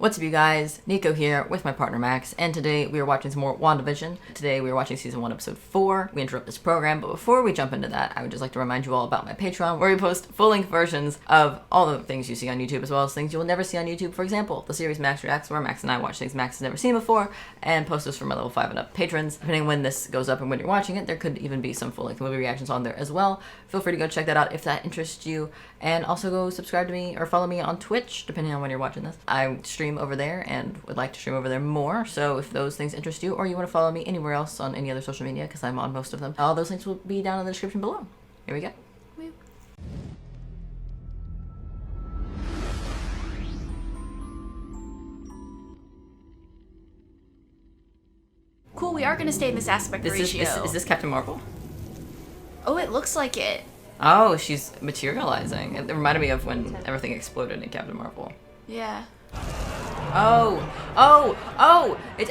What's up, you guys? Nico here with my partner Max, and today we are watching some more WandaVision. Today we are watching season 1, episode 4. We interrupt this program, but before we jump into that, I would just like to remind you all about my Patreon, where we post full-length versions of all the things you see on YouTube, as well as things you will never see on YouTube. For example, the series Max Reacts, where Max and I watch things Max has never seen before, and post those for my level 5 and up patrons. Depending on when this goes up and when you're watching it, there could even be some full-length movie reactions on there as well. Feel free to go check that out if that interests you, and also go subscribe to me or follow me on Twitch, depending on when you're watching this. I stream over there and would like to stream over there more, so if those things interest you, or you want to follow me anywhere else on any other social media, because I'm on most of them, all those links will be down in the description below. Here we go. Woo. Cool, we are going to stay in this aspect ratio. Is this Captain Marvel? Oh, it looks like it. Oh, she's materializing. It reminded me of when everything exploded in Captain Marvel. Yeah. It's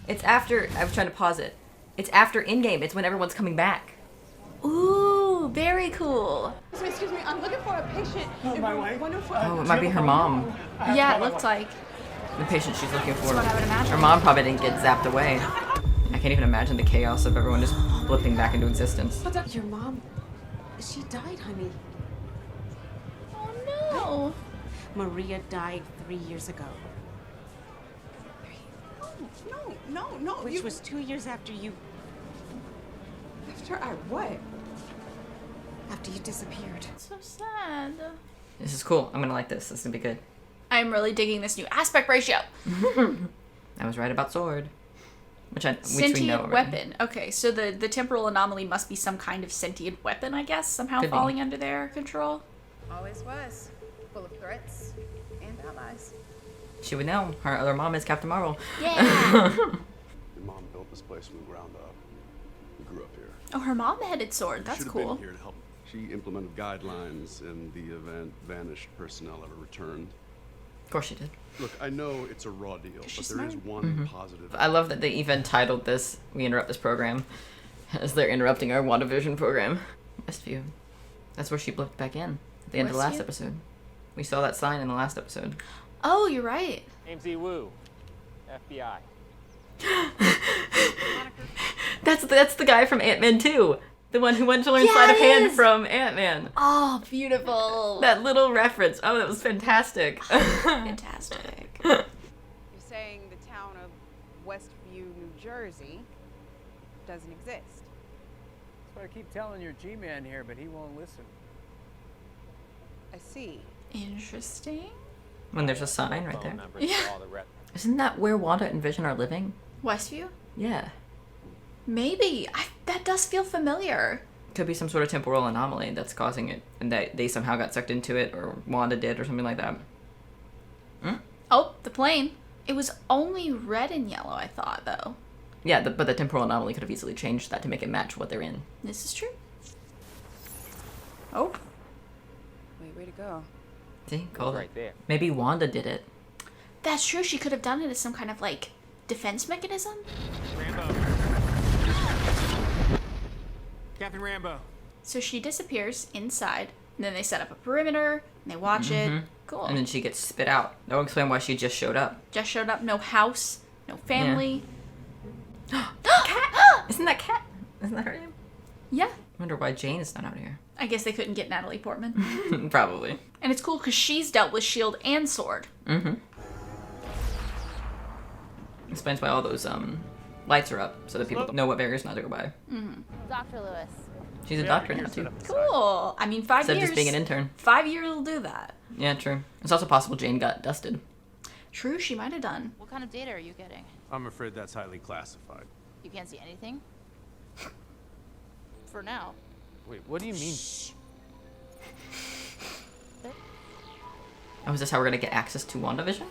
it's after, I was trying to pause it. It's after Endgame. It's when everyone's coming back. Ooh, very cool. Excuse me, I'm looking for a patient. Oh, it might be her mom. Yeah, it looked like. The patient she's looking for. That's what I would imagine. Her mom probably didn't get zapped away. I can't even imagine the chaos of everyone just blipping back into existence. What's up? Your mom, she died, honey. Oh no. Maria died 3 years ago. No. Which was 2 years after you... After I what? After you disappeared. So sad. This is cool. I'm gonna like this. This is gonna be good. I'm really digging this new aspect ratio. I was right about sword. Which we know sentient already. weapon. Okay, so the temporal anomaly must be some kind of sentient weapon, I guess, somehow falling under their control. Always was. Full of threats and allies. She would know. Her other mom is Captain Marvel. Yeah. Your mom built this place from the ground up. We grew up here. Oh, her mom headed sword. That's Should've cool. been here to help. She implemented guidelines in the event vanished personnel ever returned. Of course she did. Look, I know it's a raw deal, but She's there is smart. one positive. I love that they even titled this We Interrupt This Program as they're interrupting our WandaVision program. Westview. That's where she blipped back in at the end of the last Westview? episode. We saw that sign in the last episode. Oh, you're right. Name's Wu, FBI. That's the guy from Ant-Man 2. The one who went to learn Yeah, sleight of it hand is. from Ant-Man. Oh, beautiful. That little reference. Oh, that was fantastic. Fantastic. You're saying the town of Westview, New Jersey doesn't exist. That's what I keep telling your G-man here, but he won't listen. I see. Interesting. When there's a sign right Phone there. numbers Yeah. for all the rep- Isn't that where Wanda and Vision are living? Westview? Yeah. Maybe. That does feel familiar. Could be some sort of temporal anomaly that's causing it, and that they somehow got sucked into it, or Wanda did, or something like that. Oh, the plane. It was only red and yellow, I thought, though. Yeah, but the temporal anomaly could have easily changed that to make it match what they're in. This is true. Oh. Wait, way to go. See? Called right it. there. Maybe Wanda did it. That's true. She could have done it as some kind of, like, defense mechanism. Rambo. Captain Rambo. So she disappears inside, and then they set up a perimeter, and they watch it. Cool. And then she gets spit out. That will explain why she just showed up. Just showed up. No house. No family. Cat! Isn't that Cat? Isn't that her name? Yeah. I wonder why Jane is not out here. I guess they couldn't get Natalie Portman. Probably. And it's cool because she's dealt with shield and sword. Explains why all those lights are up, so that people know what barriers not to go by. Dr. Lewis. She's a doctor now, too. Cool. I mean, 5 Instead years. of just being an intern. 5 years will do that. Yeah, true. It's also possible Jane got dusted. True, she might have done. What kind of data are you getting? I'm afraid that's highly classified. You can't see anything? For now. Wait, what do you mean? Oh, is this how we're gonna get access to WandaVision?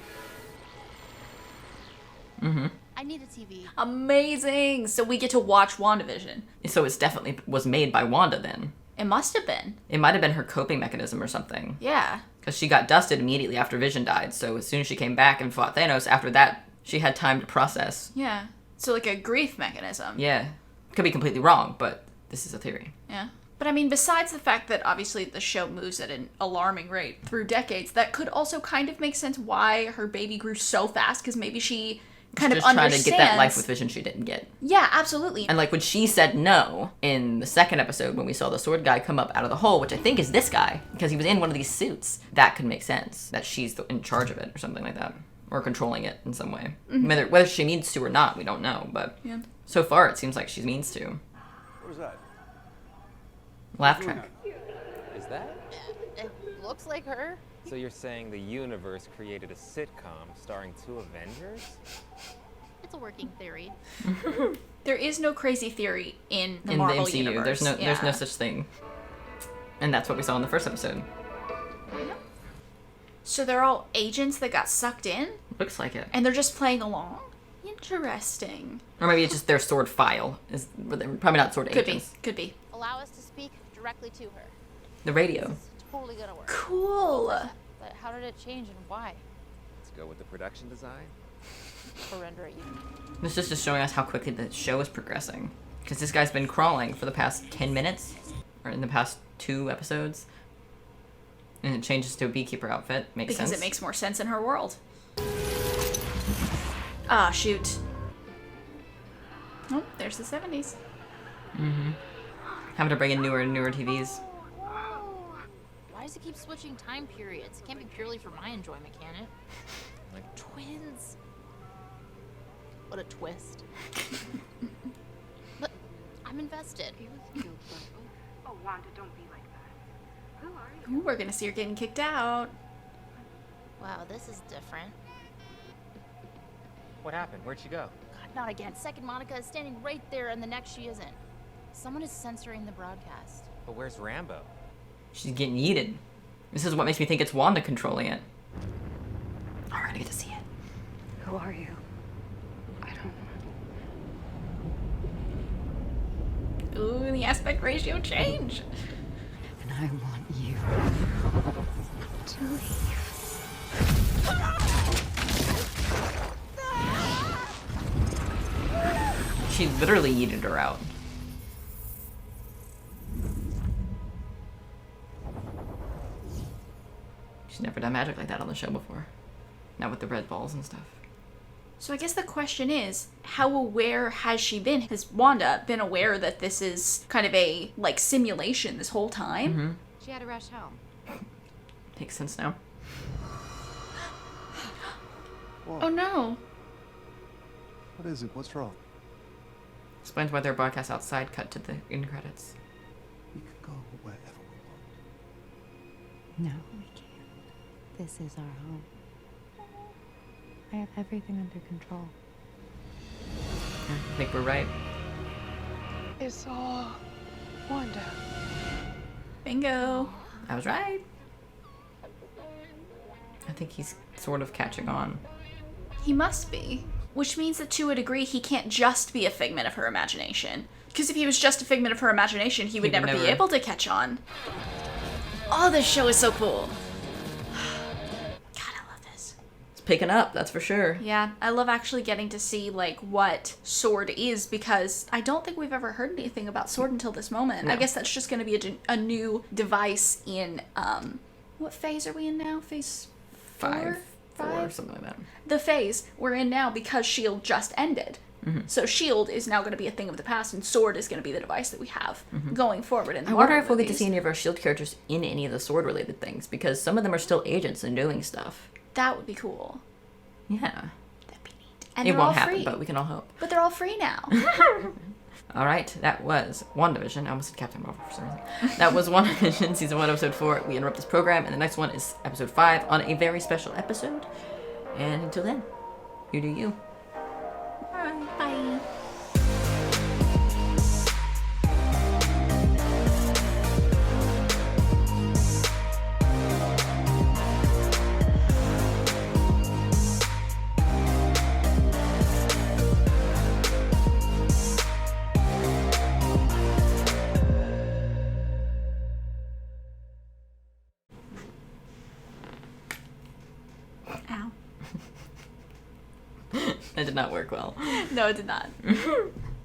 I need a TV. Amazing. So we get to watch WandaVision. So it's definitely was made by Wanda then. It must have been. It might have been her coping mechanism or something. Yeah. Because she got dusted immediately after Vision died, so as soon as she came back and fought Thanos, after that, she had time to process. Yeah. So like a grief mechanism. Yeah. Could be completely wrong, but this is a theory. Yeah. But I mean, besides the fact that obviously the show moves at an alarming rate through decades, that could also kind of make sense why her baby grew so fast, because maybe she kind of just understands. trying to get that life with Vision she didn't get. Yeah, absolutely. And like when she said no in the second episode when we saw the sword guy come up out of the hole, which I think is this guy, because he was in one of these suits, that could make sense. That she's in charge of it or something like that. Or controlling it in some way. Whether she means to or not, we don't know, but so far it seems like she means to. What was that? Laugh track. Is that? It looks like her. So you're saying the universe created a sitcom starring 2 Avengers? It's a working theory. There is no crazy theory in the In the Marvel MCU, universe. there's no such thing. And that's what we saw in the first episode. So they're all agents that got sucked in, Looks like it. and they're just playing along? Interesting. Or maybe it's just their sword file. Probably not sword Could agents. be. Could be. Allow us to speak directly to her. The radio. It's totally gonna work. Cool. But how did it change and why? Let's go with the production design. Or render it unique. This is just showing us how quickly the show is progressing. Because this guy's been crawling for the past 10 minutes. Or in the past 2 episodes. And it changes to a beekeeper outfit. Makes sense. Because it makes more sense in her world. Ah, shoot. Oh, there's the 70s. Having to bring in newer and newer TVs. Why does it keep switching time periods? It can't be purely for my enjoyment, can it? Like twins. What a twist. But I'm invested. Oh, Wanda, don't be like that. Who are you? Ooh, we're gonna see her getting kicked out. Wow, this is different. What happened? Where'd she go? God, not again. Second Monica is standing right there and the next she isn't. Someone is censoring the broadcast. But where's Rambo? She's getting yeeted. This is what makes me think it's Wanda controlling it. Alright, I get to see it. Who are you? I don't know. Ooh, the aspect ratio change. And I want you to leave. She literally yeeted her out. She's never done magic like that on the show before. Not with the red balls and stuff. So I guess the question is, how aware has she been? Has Wanda been aware that this is kind of a, like, simulation this whole time? She had to rush home. Makes sense now. Oh no. What is it? What's wrong? Explains why their broadcast outside cut to the end credits. We can go wherever we want. No, we can't. This is our home. I have everything under control. I think we're right. It's all Wanda. Bingo. I was right. I think he's sort of catching on. He must be. Which means that to a degree, he can't just be a figment of her imagination. Because if he was just a figment of her imagination, he would never be able to catch on. Oh, this show is so cool. God, I love this. It's picking up, that's for sure. Yeah, I love actually getting to see, like, what S.W.O.R.D. is, because I don't think we've ever heard anything about S.W.O.R.D. until this moment. No. I guess that's just going to be a new device in, what phase are we in now? Phase 4? 4, something like that. The phase we're in now, because S.H.I.E.L.D. just ended. So S.H.I.E.L.D. is now going to be a thing of the past, and S.W.O.R.D. is going to be the device that we have going forward in the I wonder Marvel if we'll get to movies. see any of our S.H.I.E.L.D. characters in any of the S.W.O.R.D. related things, because some of them are still agents and doing stuff. That would be cool. Yeah. That'd be neat. And It they're all won't happen, free. but we can all hope. But they're all free now. Alright, that was WandaVision. I almost said Captain Marvel for some reason. That was WandaVision, Season 1, Episode 4. We interrupt this program, and the next one is Episode 5 on a very special episode. And until then, you do you. Alright, bye. Ow. That did not work well. No, it did not.